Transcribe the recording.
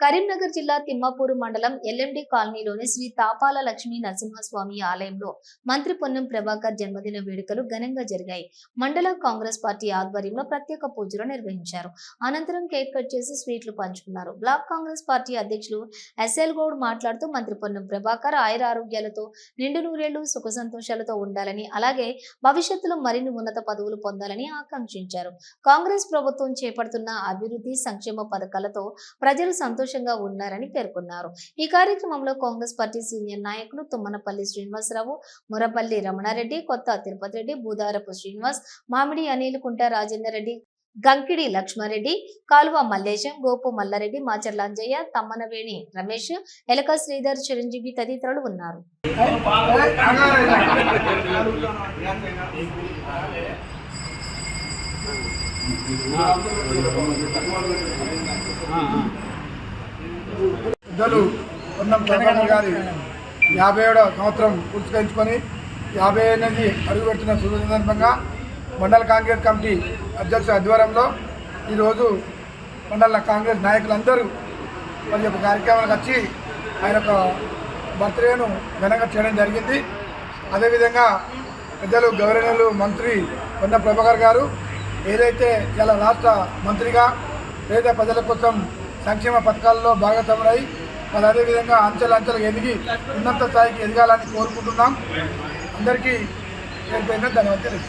కరీంనగర్ జిల్లా తిమ్మాపూరు మండలం ఎల్ఎండి కాలనీలోని శ్రీ తాపాల లక్ష్మీ నరసింహస్వామి ఆలయంలో మంత్రి పొన్నం ప్రభాకర్ జన్మదిన వేడుకలు ఘనంగా జరిగాయి. మండల కాంగ్రెస్ పార్టీ ఆధ్వర్యంలో ప్రత్యేక పూజలు నిర్వహించారు. అనంతరం కేక్ కట్ చేసి స్వీట్లు పంచుకున్నారు. బ్లాక్ కాంగ్రెస్ పార్టీ అధ్యక్షులు ఎస్ఎల్ గౌడ్ మాట్లాడుతూ మంత్రి పొన్నం ప్రభాకర్ ఆయుర ఆరోగ్యాలతో నిండు నూరేళ్లు సుఖ సంతోషాలతో ఉండాలని, అలాగే భవిష్యత్తులో మరిన్ని ఉన్నత పదవులు పొందాలని ఆకాంక్షించారు. కాంగ్రెస్ ప్రభుత్వం చేపడుతున్న అభివృద్ధి సంక్షేమ పథకాలతో ప్రజలు సంతోషంగా ఉన్నారని పేర్కొన్నారు. ఈ కార్యక్రమంలో కాంగ్రెస్ పార్టీ సీనియర్ నాయకులు తుమ్మనపల్లి శ్రీనివాసరావు, మురపల్లి రమణారెడ్డి, కొత్త తిరుపతి రెడ్డి, బూదారపు శ్రీనివాస్, మామిడి అనిల్, కుంట రాజేందర్ రెడ్డి, గంకిడి లక్ష్మారెడ్డి, కాలువ మల్లేశం, గోపు మల్లారెడ్డి, మాచర్ల అంజయ్య, తమ్మనవేణి రమేష్, ఎలక శ్రీధర్, చిరంజీవి తదితరులు ఉన్నారు. పెద్దలు పొన్నం ప్రభాకర్ గారి 57వ సంవత్సరం పురస్కరించుకొని 58 అడుగు పెడుతున్న శుభ సందర్భంగా మండల కాంగ్రెస్ కమిటీ అధ్యక్షుల ఆధ్వర్యంలో ఈరోజు మండల కాంగ్రెస్ నాయకులందరూ మరి యొక్క కార్యక్రమానికి వచ్చి ఆయన యొక్క బర్త్డేను ఘనంగా చేయడం జరిగింది. అదేవిధంగా పెద్దలు గౌరవనీయులు మంత్రి పొన్నం ప్రభాకర్ గారు ఏదైతే ఇలా రాష్ట్ర మంత్రిగా పేద ప్రజల కోసం సంక్షేమ పథకాల్లో భాగస్వాములై మరి అదేవిధంగా అంచెలంచెలు ఎదిగి ఉన్నత స్థాయికి ఎదగాలని కోరుకుంటున్నాం. అందరికీ ధన్యవాదాలు.